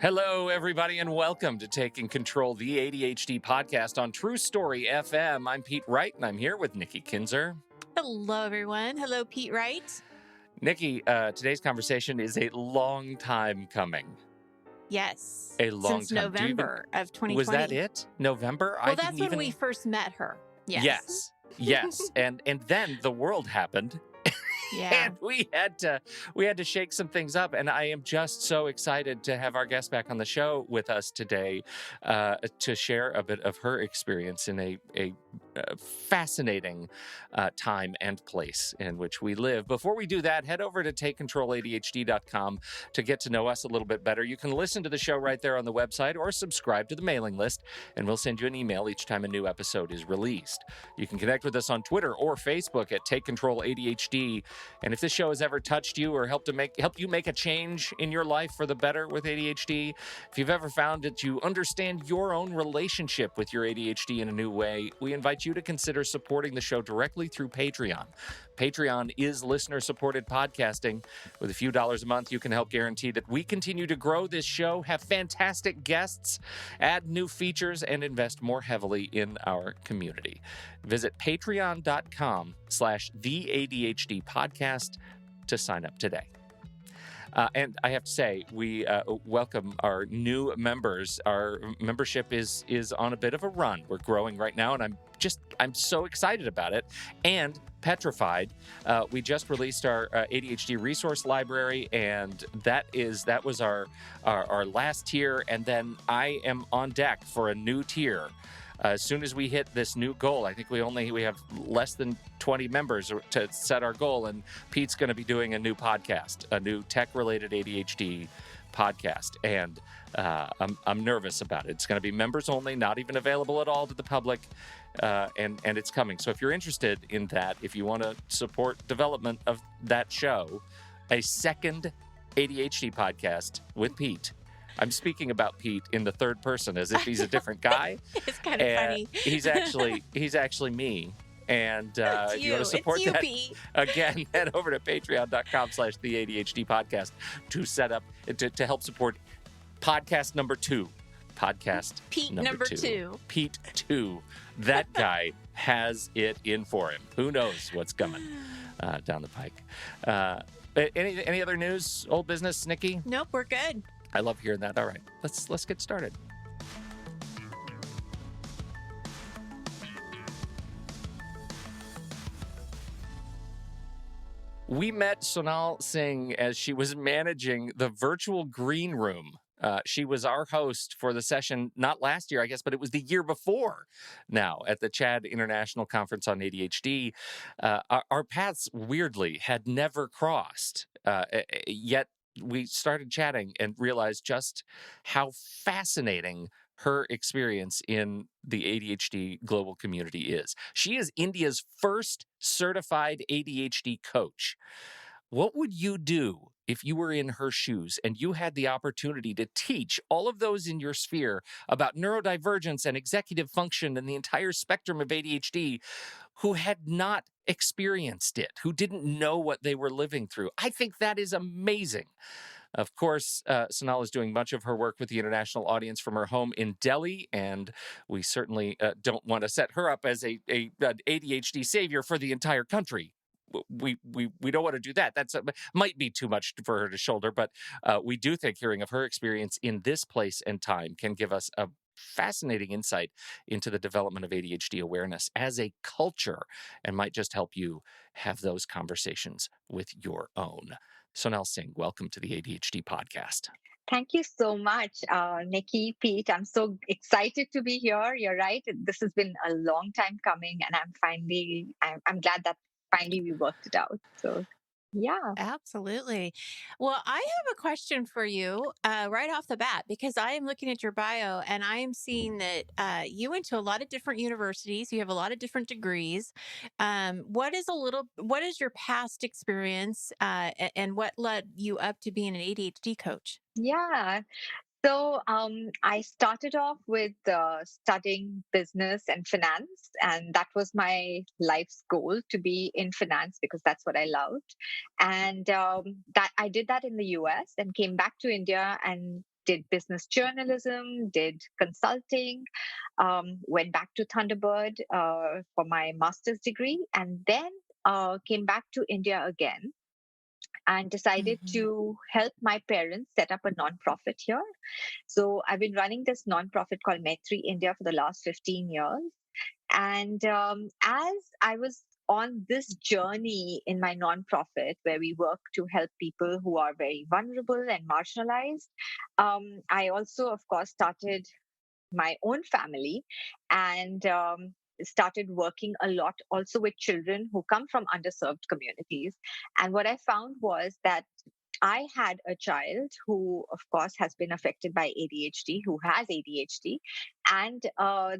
Hello, everybody, and welcome to Taking Control, the ADHD podcast on True Story FM. I'm Pete Wright, and I'm here with Nikki Kinzer. Hello, everyone. Hello, Pete Wright. Nikki, today's conversation is a long time coming. Yes. A long Since time. November of 2020. Was that it? November? Well, that's when we first met her. Yes. Yes. And then the world happened. Yeah. And we had to shake some things up, and I am just so excited to have our guest back on the show with us today to share a bit of her experience in a fascinating time and place in which we live. Before we do that, head over to takecontroladhd.com to get to know us a little bit better. You can listen to the show right there on the website or subscribe to the mailing list, and we'll send you an email each time a new episode is released. You can connect with us on Twitter or Facebook at Take Control ADHD. And if this show has ever touched you or help you make a change in your life for the better with ADHD, if you've ever found that you understand your own relationship with your ADHD in a new way, we invite you to consider supporting the show directly through Patreon. Patreon is listener-supported podcasting. With a few dollars a month, you can help guarantee that we continue to grow this show, have fantastic guests, add new features, and invest more heavily in our community. Visit patreon.com/theADHD podcast to sign up today. And I have to say, we welcome our new members. Our membership is on a bit of a run. We're growing right now, and I'm so excited about it and petrified. We just released our ADHD resource library, and that was our last tier. And then I am on deck for a new tier. As soon as we hit this new goal, I think we have less than 20 members to set our goal, and Pete's going to be doing a new podcast, a new tech-related ADHD podcast, and I'm nervous about it. It's going to be members only, not even available at all to the public, and it's coming. So if you're interested in that, if you want to support development of that show, a second ADHD podcast with Pete. I'm speaking about Pete in the third person as if he's a different guy. It's kind of funny. He's actually me. And you want to support that, Pete. Again, head over to patreon.com/theADHD podcast to set up, to help support podcast number 2. Pete number two. Pete 2. That guy has it in for him. Who knows what's coming down the pike. Any other news, old business, Nikki? Nope, we're good. I love hearing that. All right, let's get started. We met Sonal Singh as she was managing the virtual green room. She was our host for the session, not last year, I guess, but it was the year before now at the CHAD International Conference on ADHD. Our paths, weirdly, had never crossed, yet we started chatting and realized just how fascinating her experience in the ADHD global community is. She is India's first certified ADHD coach. What would you do if you were in her shoes and you had the opportunity to teach all of those in your sphere about neurodivergence and executive function and the entire spectrum of ADHD who had not experienced it, who didn't know what they were living through? I think that is amazing. Of course, Sonal is doing much of her work with the international audience from her home in Delhi, and we certainly don't want to set her up as an ADHD savior for the entire country. We don't want to do that. That's might be too much for her to shoulder, but we do think hearing of her experience in this place and time can give us a fascinating insight into the development of ADHD awareness as a culture and might just help you have those conversations with your own. Sonal Singh, welcome to the ADHD podcast. Thank you so much, Nikki, Pete. I'm so excited to be here. You're right. This has been a long time coming, and I'm glad that finally we worked it out. So, yeah. Absolutely. Well, I have a question for you right off the bat, because I am looking at your bio and I am seeing that you went to a lot of different universities. You have a lot of different degrees. What is your past experience and what led you up to being an ADHD coach? Yeah. So I started off with studying business and finance, and that was my life's goal, to be in finance, because that's what I loved. And that I did that in the US and came back to India and did business journalism, did consulting, went back to Thunderbird for my master's degree, and then came back to India again and decided Mm-hmm. to help my parents set up a nonprofit here. So I've been running this nonprofit called Maitri India for the last 15 years. And as I was on this journey in my nonprofit, where we work to help people who are very vulnerable and marginalized, I also, of course, started my own family and started working a lot also with children who come from underserved communities. And what I found was that I had a child who, of course, has been affected by ADHD, who has ADHD. And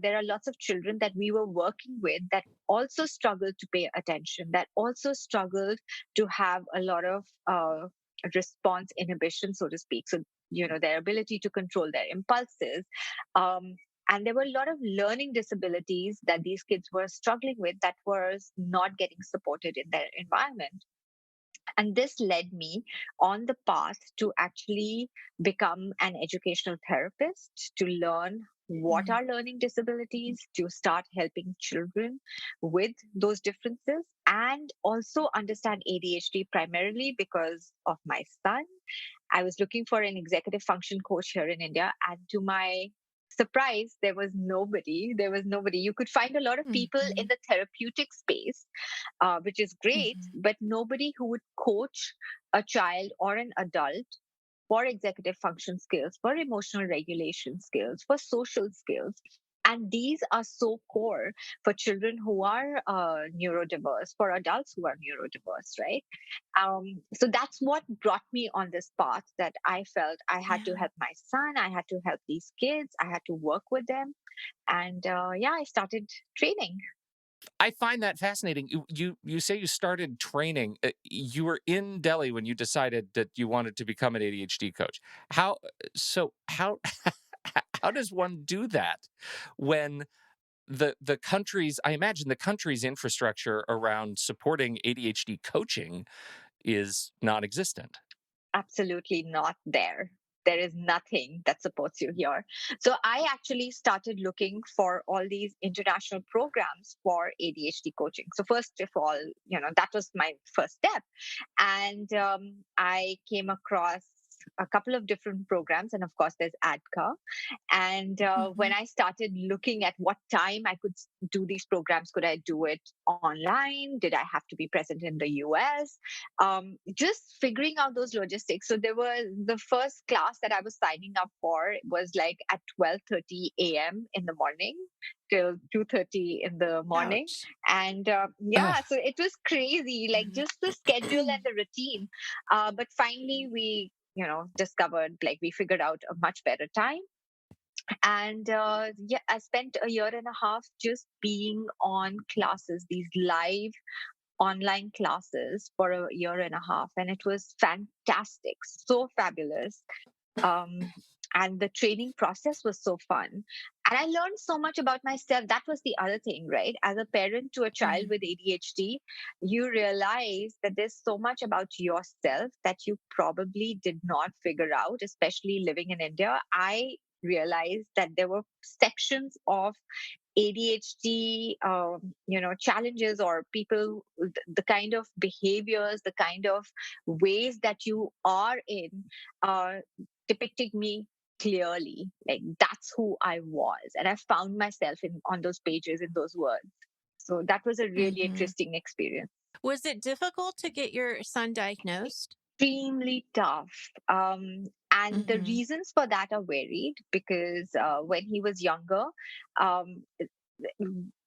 there are lots of children that we were working with that also struggled to pay attention, that also struggled to have a lot of response inhibition, so to speak. So, their ability to control their impulses. Um, and there were a lot of learning disabilities that these kids were struggling with that was not getting supported in their environment. And this led me on the path to actually become an educational therapist, to learn what are learning disabilities, to start helping children with those differences, and also understand ADHD primarily because of my son. I was looking for an executive function coach here in India, and to my surprise, there was nobody. There was nobody. You could find a lot of people Mm-hmm. in the therapeutic space, which is great, Mm-hmm. but nobody who would coach a child or an adult for executive function skills, for emotional regulation skills, for social skills. And these are so core for children who are neurodiverse, for adults who are neurodiverse, right? So that's what brought me on this path that I felt I had to Yeah. help my son, I had to help these kids, I had to work with them. And yeah, I started training. I find that fascinating. You say you started training. You were in Delhi when you decided that you wanted to become an ADHD coach. How so? How how does one do that when the country's, I imagine the country's infrastructure around supporting ADHD coaching is non-existent? Absolutely not there. There is nothing that supports you here. So I actually started looking for all these international programs for ADHD coaching. So first of all, that was my first step. And I came across a couple of different programs, and of course there's ADCA. And Mm-hmm. when I started looking at what time I could do these programs, could I do it online? Did I have to be present in the US? Just figuring out those logistics. So there was the first class that I was signing up for was like at 12:30 a.m. in the morning till 2:30 in the morning. Ouch. And Ugh. yeah, so it was crazy, like just the schedule and the routine. But finally we discovered, like, we figured out a much better time. And yeah, I spent a year and a half just being on classes, these live online classes for a year and a half, and it was fantastic, so fabulous. um, and the training process was so fun, and I learned so much about myself. That was the other thing, right? As a parent to a child Mm-hmm. with ADHD, you realize that there's so much about yourself that you probably did not figure out, especially living in India. I realized that there were sections of ADHD, challenges, or people, the kind of behaviors, the kind of ways that you are in, uh, depicted me clearly. Like, that's who I was, and I found myself in on those pages, in those words. So that was a really Mm-hmm. interesting experience. Was it difficult to get your son diagnosed? Extremely tough. And the Mm-hmm. reasons for that are varied because when he was younger, um,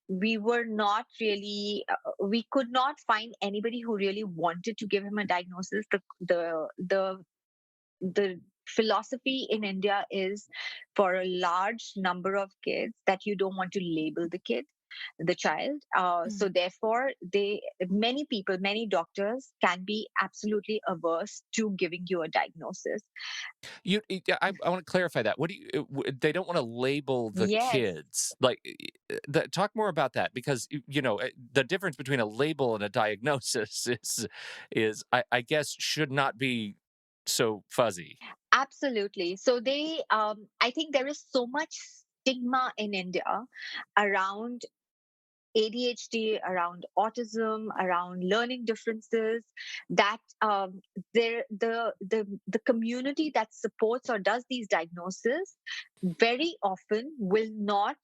we were not really, we could not find anybody who really wanted to give him a diagnosis. The philosophy in India is, for a large number of kids, that you don't want to label the child. So therefore, many people, many doctors can be absolutely averse to giving you a diagnosis. Yeah, I want to clarify that. What do you? They don't want to label the Yes, kids. Like, talk more about that because the difference between a label and a diagnosis is I guess should not be so fuzzy. Absolutely. So I think there is so much stigma in India around ADHD, around autism, around learning differences, that the community that supports or does these diagnoses very often will not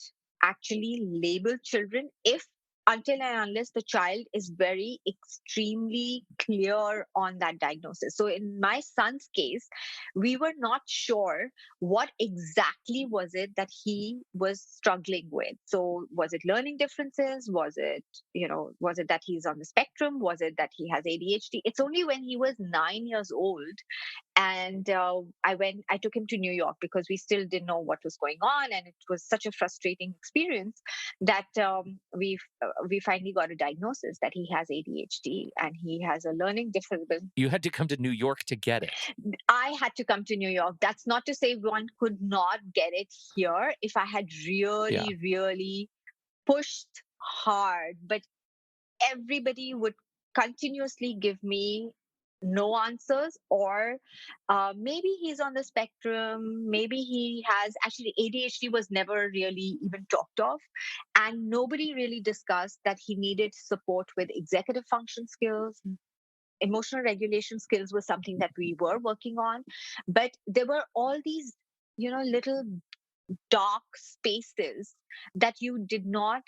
actually label children if, until and unless the child is very extremely clear on that diagnosis. So in my son's case, we were not sure what exactly was it that he was struggling with. So was it learning differences? Was it, was it that he's on the spectrum? Was it that he has ADHD? It's only when he was 9 years old, and I took him to New York because we still didn't know what was going on, and it was such a frustrating experience that we finally got a diagnosis that he has ADHD and he has a learning disability. You had to come to New York to get it. I had to come to New York. That's not to say one could not get it here if I had Yeah. really pushed hard, but everybody would continuously give me no answers, or maybe he's on the spectrum, maybe he has, actually ADHD was never really even talked of, and nobody really discussed that he needed support with executive function skills. Emotional regulation skills was something that we were working on, but there were all these little dark spaces that you did not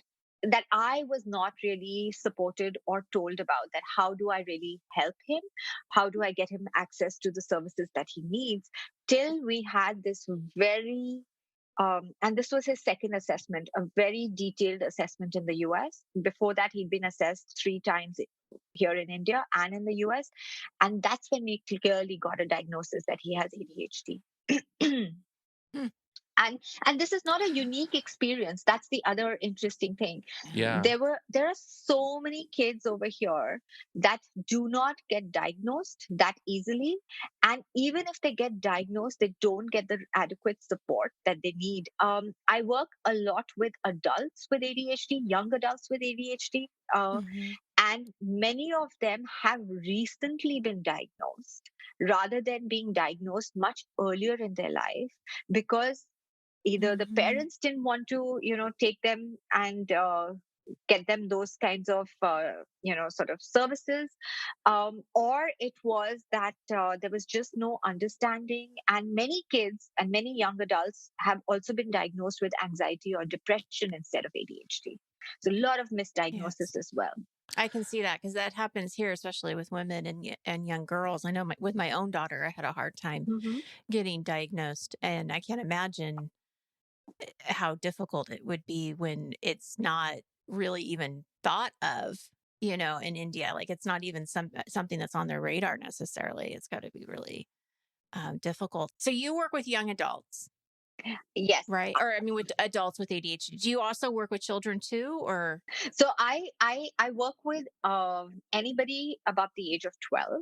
that I was not really supported or told about. That how do I really help him? How do I get him access to the services that he needs? Till we had this very and this was his second assessment, a very detailed assessment in the US. Before that, he'd been assessed 3 times here in India and in the US. And that's when we clearly got a diagnosis that he has ADHD. Hmm. And this is not a unique experience. That's the other interesting thing. Yeah. There are so many kids over here that do not get diagnosed that easily, and even if they get diagnosed, they don't get the adequate support that they need. I work a lot with adults with ADHD, young adults with ADHD, Hmm. and many of them have recently been diagnosed rather than being diagnosed much earlier in their life, because either the Hmm. parents didn't want to take them and get them those kinds of sort of services, or it was that there was just no understanding, and many kids and many young adults have also been diagnosed with anxiety or depression instead of ADHD. So a lot of Yes. misdiagnosis as well. I can see that because that happens here, especially with women and young girls. I know with my own daughter, I had a hard time Hmm. getting diagnosed, and I can't imagine how difficult it would be when it's not really even thought of, in India. Like it's not even something that's on their radar necessarily. It's got to be really difficult. So you work with young adults, Yes. right? Or I mean, with adults with ADHD. Do you also work with children too, or? So I work with anybody above the age of 12,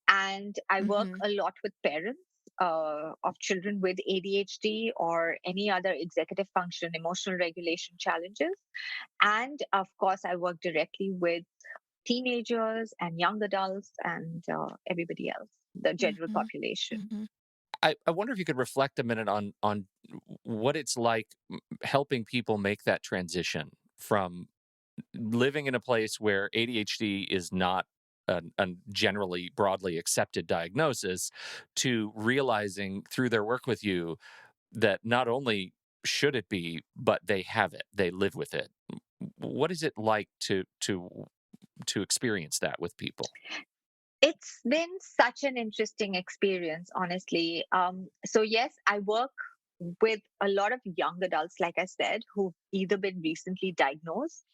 and I work Hmm. a lot with parents of children with ADHD or any other executive function, emotional regulation challenges. And of course, I work directly with teenagers and young adults and everybody else, the general Hmm. population. Hmm. I wonder if you could reflect a minute on what it's like helping people make that transition from living in a place where ADHD is not a generally broadly accepted diagnosis to realizing through their work with you that not only should it be, but they have it, they live with it. What is it like to experience that with people? It's been such an interesting experience, honestly. So, yes, I work with a lot of young adults, like I said, who've either been recently diagnosed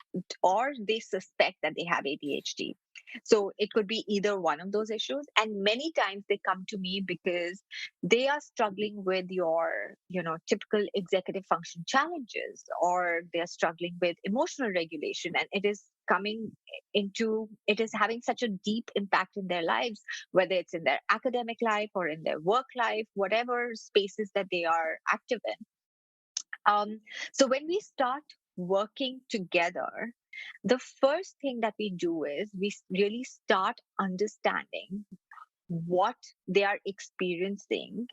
or they suspect that they have ADHD. So, it could be either one of those issues. And many times they come to me because they are struggling with your, typical executive function challenges, or they're struggling with emotional regulation. And it is having such a deep impact in their lives, whether it's in their academic life or in their work life, whatever spaces that they are active in. So when we start working together, the first thing that we do is really start understanding what they are experiencing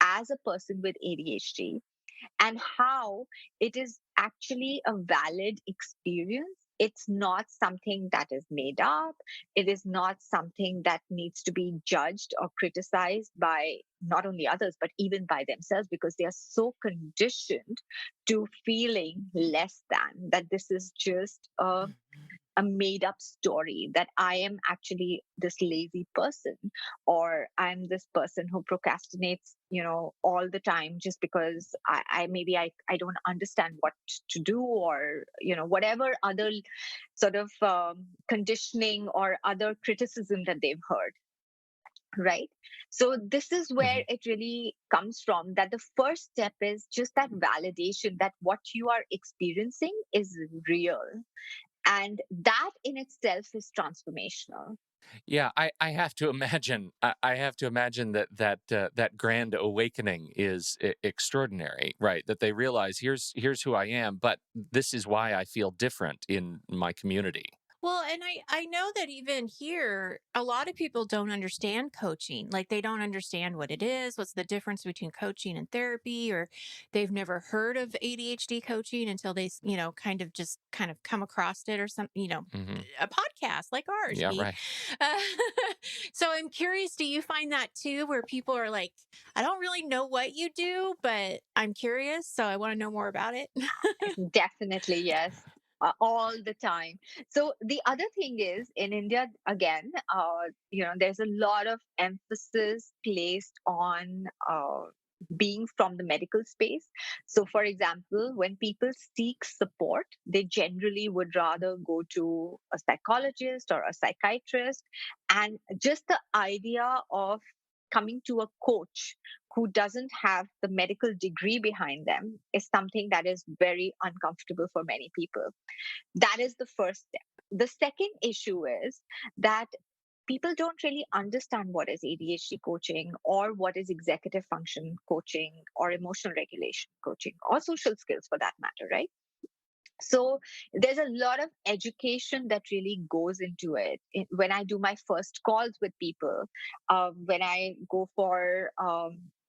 as a person with ADHD, and how it is actually a valid experience. It's not something that is made up. It is not something that needs to be judged or criticized by not only others, but even by themselves, because they are so conditioned to feeling less than, that this is just a made up story, that I am actually this lazy person, or I'm this person who procrastinates, all the time, just because I don't understand what to do, or, whatever other sort of conditioning or other criticism that they've heard. Right. So this is where Mhm. it really comes from, that the first step is just that validation that what you are experiencing is real, and that in itself is transformational. Yeah, I have to imagine. I have to imagine that grand awakening is extraordinary, right? That they realize here's who I am, but this is why I feel different in my community. Well, and I know that even here, a lot of people don't understand coaching. Like they don't understand what it is, what's the difference between coaching and therapy, or they've never heard of ADHD coaching until kind of come across it or something, Hmm. a podcast like ours, Yeah, Pete. right. Uh, so I'm curious, do you find that too, where people are like, I don't really know what you do, but I'm curious, so I want to know more about it? Definitely, yes. All the time. So the other thing is, in India, again, there's a lot of emphasis placed on being from the medical space. So, for example, when people seek support, they generally would rather go to a psychologist or a psychiatrist. And just the idea of coming to a coach who doesn't have the medical degree behind them is something that is very uncomfortable for many people. That is the first step. The second issue is that people don't really understand what is ADHD coaching, or what is executive function coaching, or emotional regulation coaching, or social skills for that matter, right? So there's a lot of education that really goes into it. When I do my first calls with people, when I go for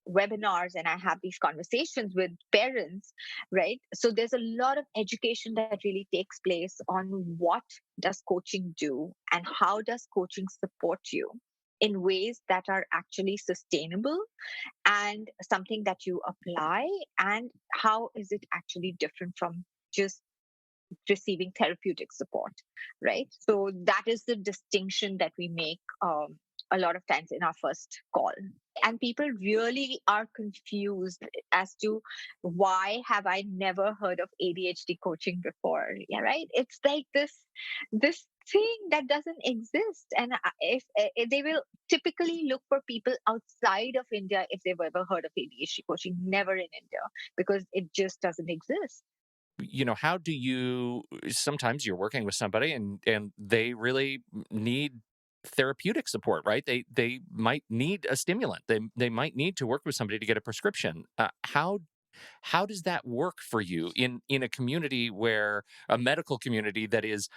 webinars and I have these conversations with parents, right? So there's a lot of education that really takes place on what does coaching do, and how does coaching support you in ways that are actually sustainable, and something that you apply, and how is it actually different from just receiving therapeutic support, right? So that is the distinction that we make a lot of times in our first call. And people really are confused as to, why have I never heard of ADHD coaching before? Yeah, right. It's like this thing that doesn't exist, and if they will typically look for people outside of India if they've ever heard of ADHD coaching, never in India, because it just doesn't exist. How do you sometimes you're working with somebody and they really need therapeutic support, right? They might need a stimulant. They might need to work with somebody to get a prescription. How does that work for you in a community where a medical community that is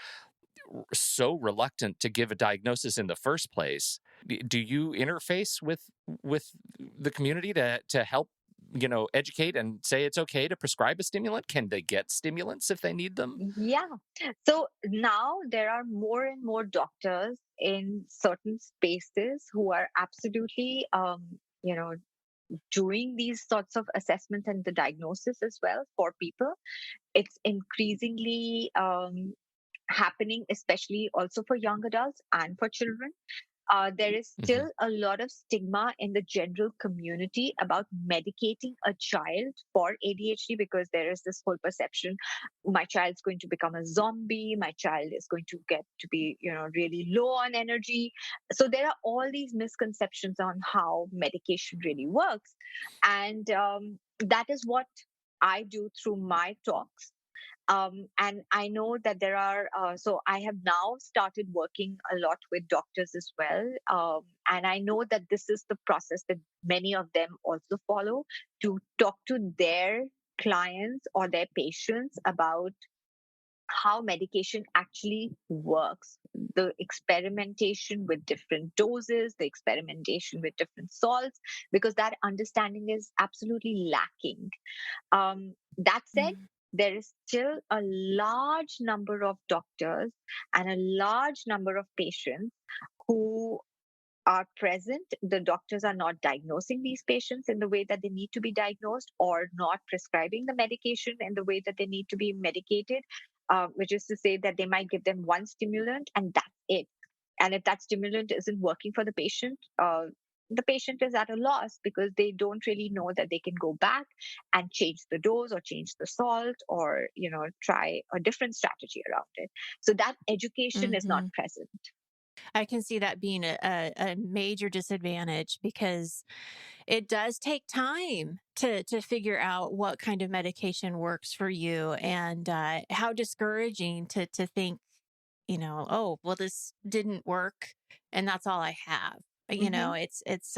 so reluctant to give a diagnosis in the first place? Do you interface with the community to help educate and say it's okay to prescribe a stimulant? Can they get stimulants if they need them? Yeah. So now there are more and more doctors in certain spaces who are absolutely, doing these sorts of assessments and the diagnosis as well for people. It's increasingly happening, especially also for young adults and for children. There is Hmm. still a lot of stigma in the general community about medicating a child for ADHD, because there is this whole perception, my child's going to become a zombie, my child is going to get to be, really low on energy. So there are all these misconceptions on how medication really works. And that is what I do through my talks. And I know that there are, so I have now started working a lot with doctors as well. And I know that this is the process that many of them also follow, to talk to their clients or their patients about how medication actually works, the experimentation with different doses, the experimentation with different salts, because that understanding is absolutely lacking. That said, Mm. there is still a large number of doctors and a large number of patients who are present. The doctors are not diagnosing these patients in the way that they need to be diagnosed, or not prescribing the medication in the way that they need to be medicated, which is to say that they might give them one stimulant and that's it. And if that stimulant isn't working for the patient is at a loss, because they don't really know that they can go back and change the dose or change the salt, or try a different strategy around it. So that education is not Hmm. present. I can see that being a major disadvantage because it does take time to figure out what kind of medication works for you, and how discouraging to think, oh, well, this didn't work and that's all I have. Hmm. It's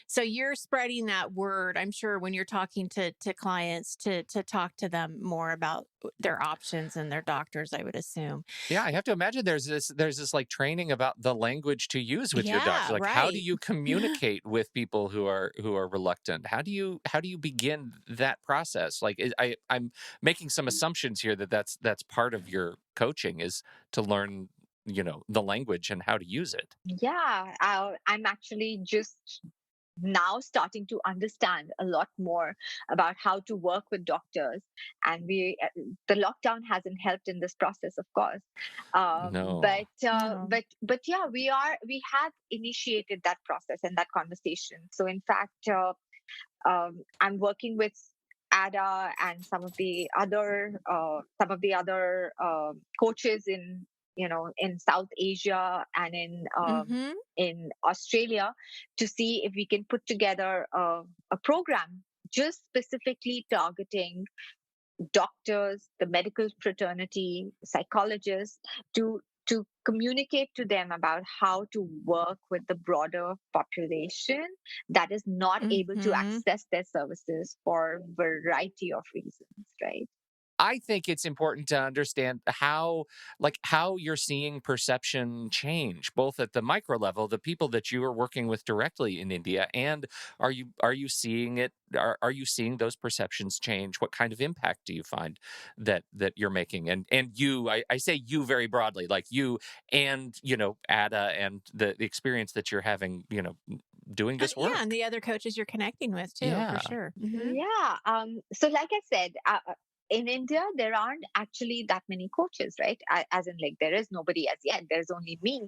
so you're spreading that word, I'm sure, when you're talking to clients to talk to them more about their options and their doctors, I would assume. Yeah, I have to imagine there's this like training about the language to use with your doctor. Yeah, Like, how do right. you communicate with people who are reluctant? How do you begin that process? Like, I'm making some assumptions here that's part of your coaching is to learn, the language and how to use it. Yeah, I'm actually just now starting to understand a lot more about how to work with doctors, and the lockdown hasn't helped in this process, of course. No. But yeah, we have initiated that process and that conversation. So in fact, I'm working with Ada and some of the other coaches in South Asia and Mhm. in Australia, to see if we can put together a program just specifically targeting doctors, the medical fraternity, psychologists, to communicate to them about how to work with the broader population that is not able to Mhm. access their services for variety of reasons, right? I think it's important to understand how you're seeing perception change, both at the micro level, the people that you are working with directly in India, and are you seeing it? Are you seeing those perceptions change? What kind of impact do you find that you're making? And I say you very broadly, like you and Ada and the experience that you're having, doing this Yeah, and work. the other coaches you're connecting with too, for Yeah. sure. Mhm. Yeah. So, like I said, in India, there aren't actually that many coaches, right? As in, like, there is nobody as yet. There's only me.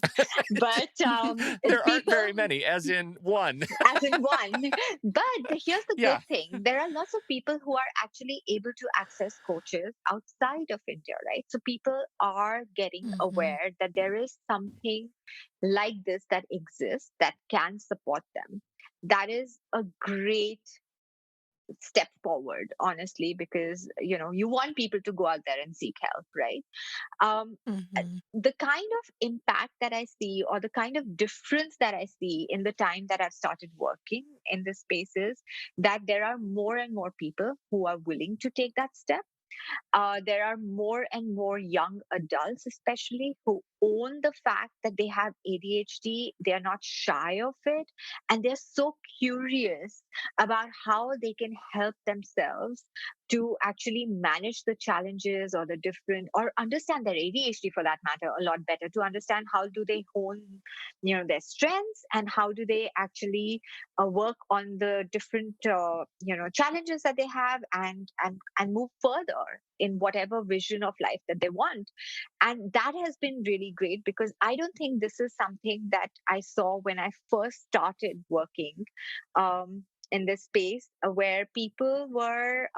But There aren't people, very many, as in one. as in one. But here's the good Yeah. thing: there are lots of people who are actually able to access coaches outside of India, right? So people are getting Mhm. aware that there is something like this that exists that can support them. That is a great step forward, honestly, because you want people to go out there and seek help, right? um Mhm. the kind of impact that I see, or the kind of difference that I see in the time that I've started working in this space, is that there are more and more people who are willing to take that step. There are more and more young adults, especially, who own the fact that they have ADHD. They are not shy of it. And they're so curious about how they can help themselves to actually manage the challenges, or the different, or understand their ADHD for that matter a lot better, to understand how do they hone, their strengths, and how do they actually work on the different challenges that they have, and move further in whatever vision of life that they want. And that has been really great, because I don't think this is something that I saw when I first started working in this space, where people were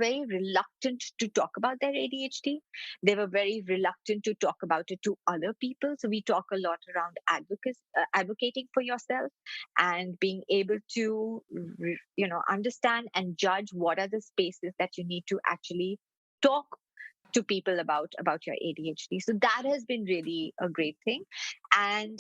very reluctant to talk about their ADHD. They were very reluctant to talk about it to other people. So we talk a lot around advocating for yourself, and being able to, understand and judge what are the spaces that you need to actually talk to people about your ADHD. So that has been really a great thing. And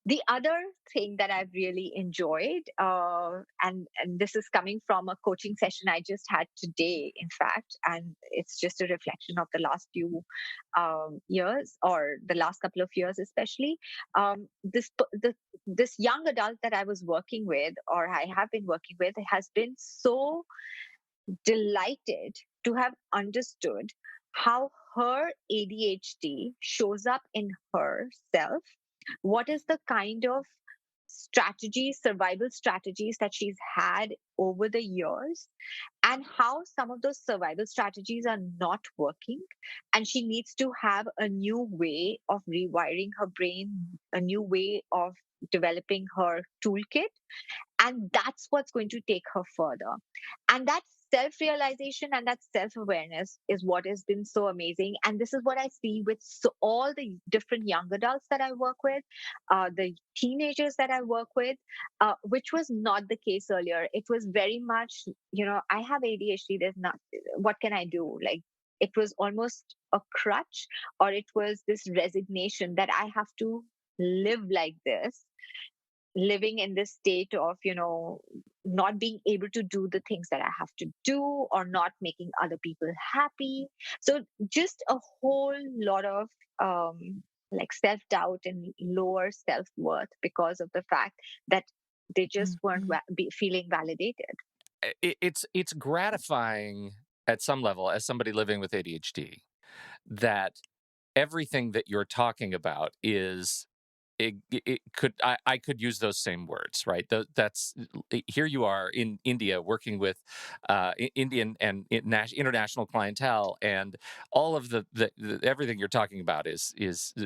The other thing that I've really enjoyed, and this is coming from a coaching session I just had today, in fact, and it's just a reflection of the last few years, or the last couple of years, especially. This young adult that I was working with, or I have been working with, has been so delighted to have understood how her ADHD shows up in herself, what is the kind of strategies, survival strategies that she's had over the years, and how some of those survival strategies are not working. And she needs to have a new way of rewiring her brain, a new way of developing her toolkit, and that's what's going to take her further. And that self realization and that self awareness is what has been so amazing. And this is what I see with all the different young adults that I work with, the teenagers that I work with, which was not the case earlier. It was very much, I have ADHD, there's not, what can I do? Like, it was almost a crutch, or it was this resignation that I have to live like this, living in this state of, not being able to do the things that I have to do, or not making other people happy. So just a whole lot of like self doubt and lower self worth because of the fact that they just weren't Mhm. feeling validated. It's gratifying at some level as somebody living with ADHD that everything that you're talking about is it could I could use those same words, right? That's here you are in India working with Indian and international clientele, and all of the everything you're talking about is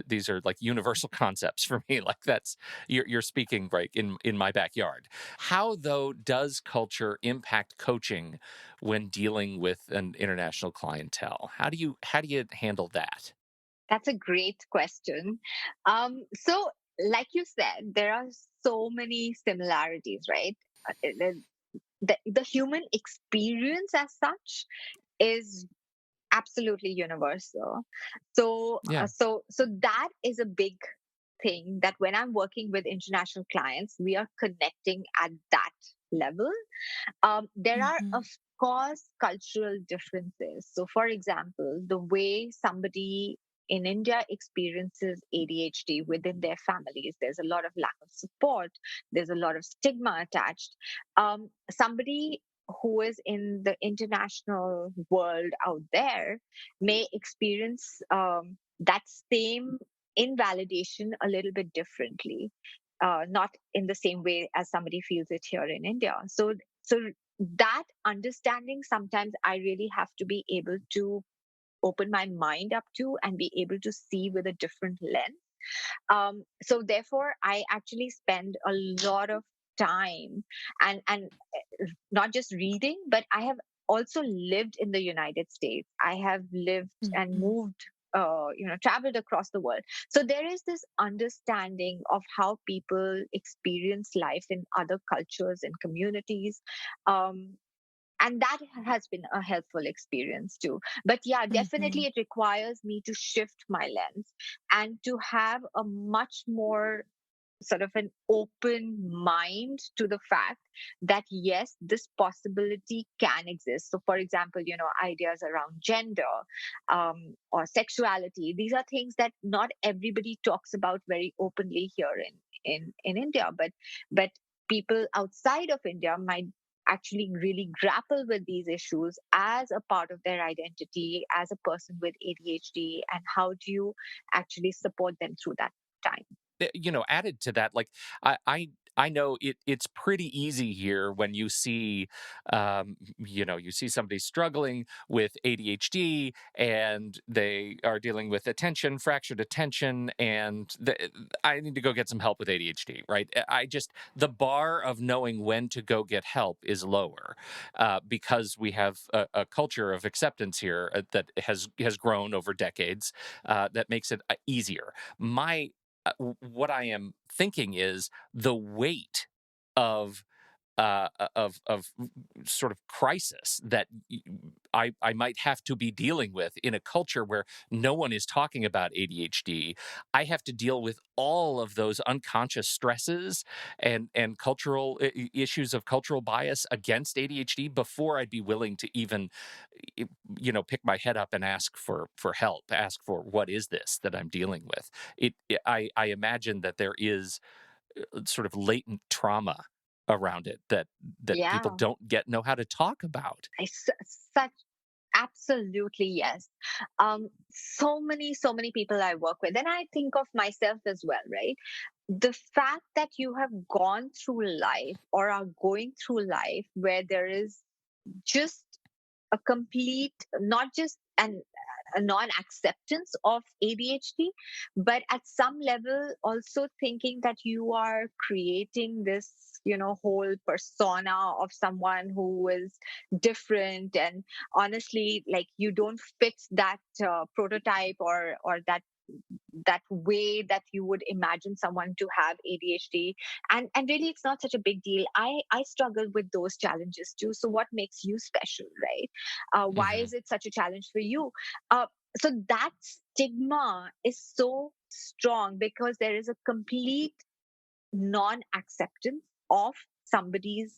these are like universal concepts for me. Like that's you're speaking right in my backyard. How though does culture impact coaching when dealing with an international clientele? How do you handle that? That's a great question. So, like you said, there are so many similarities, right? The human experience as such is absolutely universal. Yeah. So that is a big thing, that when I'm working with international clients, we are connecting at that level. There are, of Mhm. course, cultural differences. So, for example, the way somebody in India experiences ADHD within their families, there's a lot of lack of support, there's a lot of stigma attached. Somebody who is in the international world out there may experience that same invalidation a little bit differently, not in the same way as somebody feels it here in India. So that understanding, sometimes I really have to be able to open my mind up to and be able to see with a different lens. So therefore, I actually spend a lot of time, and not just reading, but I have also lived in the United States. I have lived and Mhm. moved, traveled across the world. So there is this understanding of how people experience life in other cultures and communities. Um, and that has been a helpful experience too. But yeah, definitely Mhm. it requires me to shift my lens and to have a much more sort of an open mind to the fact that yes, this possibility can exist. So for example, ideas around gender, or sexuality, these are things that not everybody talks about very openly here in India, but people outside of India might actually really grapple with these issues as a part of their identity as a person with ADHD, and how do you actually support them through that time. Added to that, like I know it's pretty easy here when you see you see somebody struggling with ADHD and they are dealing with fractured attention, and I need to go get some help with ADHD, right? I just the bar of knowing when to go get help is lower, because we have a culture of acceptance here that has grown over decades, that makes it easier. My what I am thinking is the weight of of sort of crisis that I might have to be dealing with in a culture where no one is talking about ADHD. I have to deal with all of those unconscious stresses and cultural issues of cultural bias against ADHD before I'd be willing to even pick my head up and ask for help, ask for what is this that I'm dealing with. I imagine that there is sort of latent trauma around it that people Yeah. don't know how to talk about. Such absolutely yes. So many people I work with, and I think of myself as well, right? The fact that you have gone through life or are going through life where there is just a complete, not just a non-acceptance of ADHD, but at some level also thinking that you are creating this, whole persona of someone who is different, and honestly, like you don't fit that prototype or that way that you would imagine someone to have ADHD. And really it's not such a big deal. I struggle with those challenges too. So what makes you special, right? Why Hmm. is it such a challenge for you? uh, so that stigma is so strong because there is a complete non acceptance of somebody's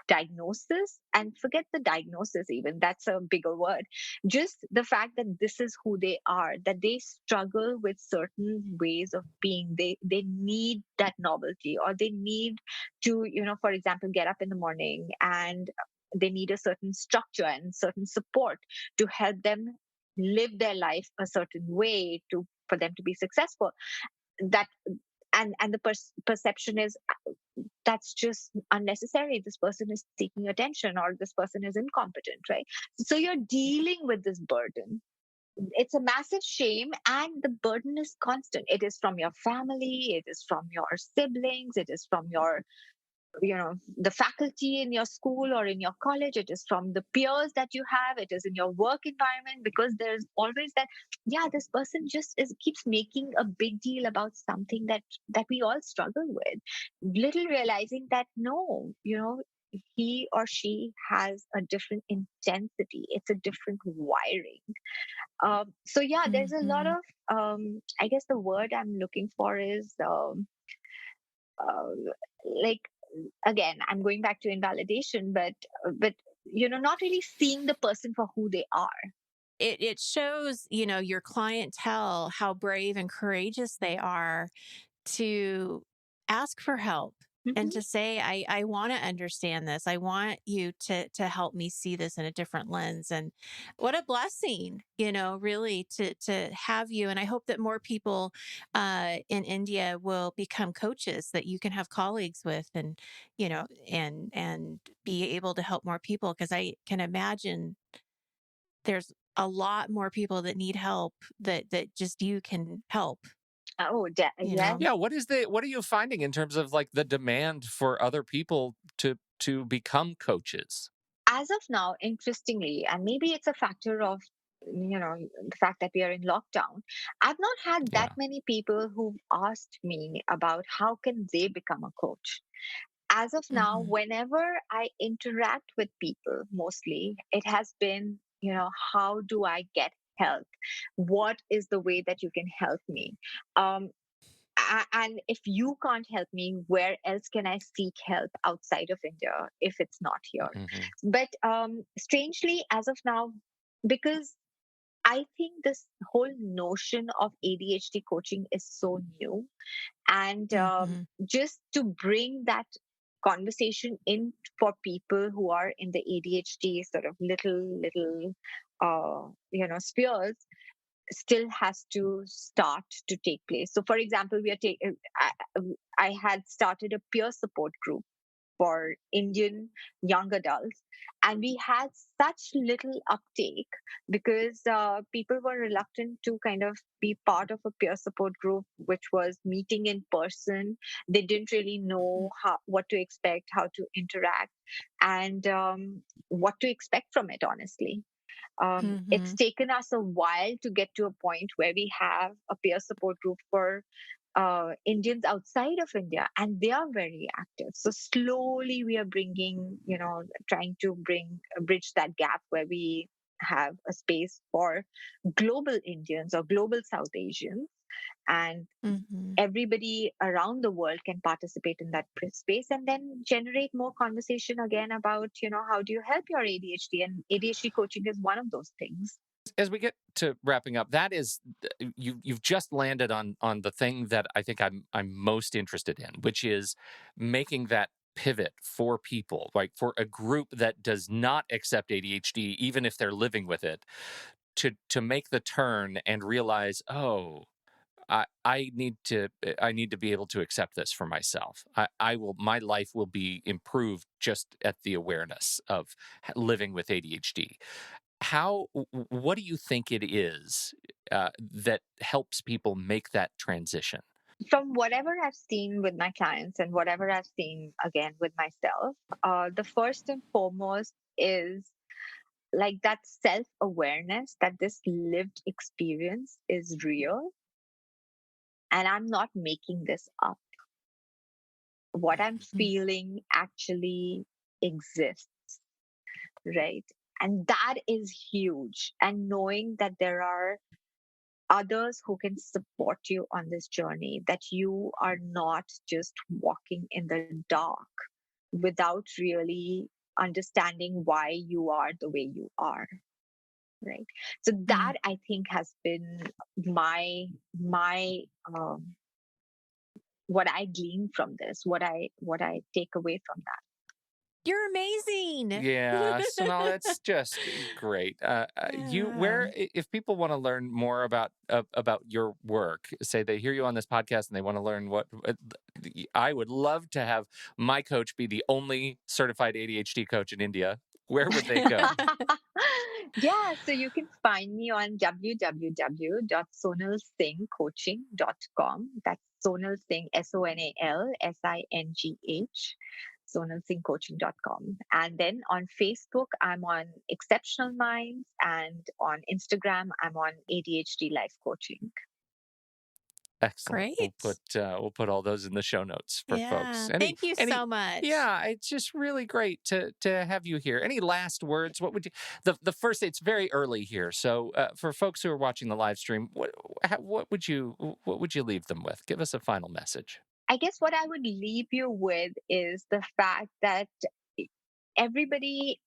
diagnosis, and forget the diagnosis, even that's a bigger word. Just the fact that this is who they are, that they struggle with certain ways of being, they need that novelty, or they need to, for example, get up in the morning, and they need a certain structure and certain support to help them live their life a certain way, to for them to be successful. That and the perception is that's just unnecessary. This person is seeking attention, or this person is incompetent, right? So you're dealing with this burden. It's a massive shame, and the burden is constant. It is from your family, it is from your siblings, it is from your, the faculty in your school or in your college, it is from the peers that you have, it is in your work environment, because there's always that, yeah, this person just keeps making a big deal about something that we all struggle with, little realizing that no, he or she has a different intensity, it's a different wiring. So yeah, there's a lot Hmm. of I guess the word I'm looking for is uh, like, again, I'm going back to invalidation, but not really seeing the person for who they are. It shows, your clientele how brave and courageous they are to ask for help and Hmm. to say, I want to understand this. I want you to help me see this in a different lens. And what a blessing, really to have you. And I hope that more people in India will become coaches that you can have colleagues with, and, and be able to help more people. Because I can imagine there's a lot more people that need help that just you can help, Oh, you yes. know. Yeah, what are you finding in terms of like the demand for other people to become coaches? As of now, interestingly, and maybe it's a factor of, the fact that we are in lockdown, I've not had that Yeah. many people who've asked me about how can they become a coach. As of now, Mhm. whenever I interact with people, mostly it has been, how do I get help? What is the way that you can help me? Um, and if you can't help me, where else can I seek help outside of India if it's not here? Hmm. But strangely, as of now, because I think this whole notion of ADHD coaching is so new, and Mhm. just to bring that conversation in for people who are in the ADHD sort of little spheres, still has to start to take place. So, for example, I had started a peer support group for Indian young adults. And we had such little uptake because people were reluctant to kind of be part of a peer support group, which was meeting in person. They didn't really know what to expect, how to interact, and what to expect from it, honestly. It's Mhm. taken us a while to get to a point where we have a peer support group for Indians outside of India, and they are very active. So slowly we are bringing, trying to bridge that gap where we have a space for global Indians or global South Asians, and Mm-hmm. everybody around the world can participate in that space, and then generate more conversation again about, how do you help your ADHD, and ADHD coaching is one of those things. As we get to wrapping up, that is, you've just landed on the thing that I think I'm most interested in, which is making that pivot for people, like for a group that does not accept ADHD, even if they're living with it, to make the turn and realize, oh, I need to be able to accept this for myself. My life will be improved just at the awareness of living with ADHD. What do you think it is that helps people make that transition? From whatever I've seen with my clients and whatever I've seen again with myself, the first and foremost is like that self awareness that this lived experience is real and I'm not making this up. What I'm Mm-hmm. feeling actually exists, right? And that is huge. And knowing that there are others who can support you on this journey, that you are not just walking in the dark without really understanding why you are the way you are, right? So that I think has been my what I glean from this, what I take away from that. You're amazing. Yeah, so now that's just great. Yeah. If people want to learn more about your work, say they hear you on this podcast and they want to learn I would love to have my coach be the only certified ADHD coach in India. Where would they go? Yeah, so you can find me on www.sonalsinghcoaching.com. That's Sonal Singh, SONALSINGH, sonalsinghcoaching.com. And then on Facebook, I'm on Exceptional Minds, and on Instagram, I'm on ADHD Life Coaching. Excellent. Great. We'll put all those in the show notes for folks. Yeah. Thank you so much. Yeah, it's just really great to have you here. Any last words? What would you the first? It's very early here, so for folks who are watching the live stream, what would you leave them with? Give us a final message. I guess what I would leave you with is the fact that everybody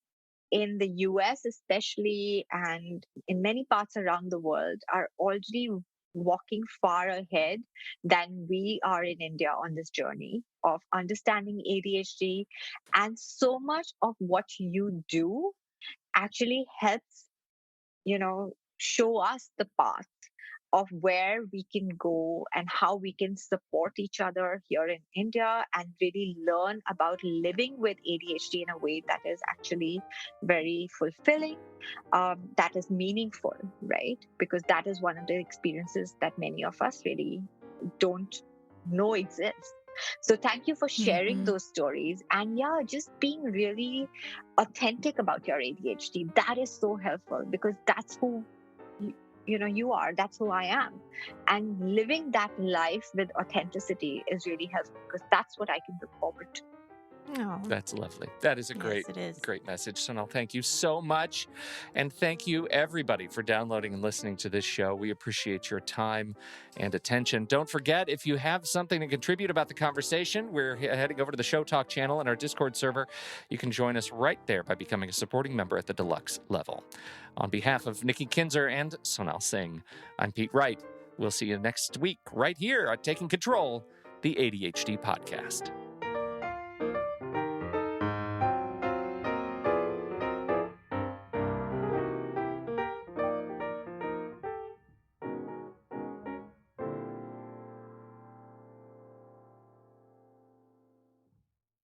in the US, especially, and in many parts around the world, are already walking far ahead than we are in India on this journey of understanding ADHD. And so much of what you do actually helps, show us the path of where we can go and how we can support each other here in India and really learn about living with ADHD in a way that is actually very fulfilling, that is meaningful, right? Because that is one of the experiences that many of us really don't know exists. So thank you for sharing Mm-hmm. those stories, and yeah, just being really authentic about your ADHD. That is so helpful because that's who you are, that's who I am, and living that life with authenticity is really helpful because that's what I can look forward to. Oh, That's lovely. That is a yes, it is. great message, Sonal. Thank you so much. And thank you, everybody, for downloading and listening to this show. We appreciate your time and attention. Don't forget, if you have something to contribute about the conversation, we're heading over to the Show Talk channel and our Discord server. You can join us right there by becoming a supporting member at the deluxe level. On behalf of Nikki Kinzer and Sonal Singh, I'm Pete Wright. We'll see you next week right here on Taking Control, the ADHD podcast.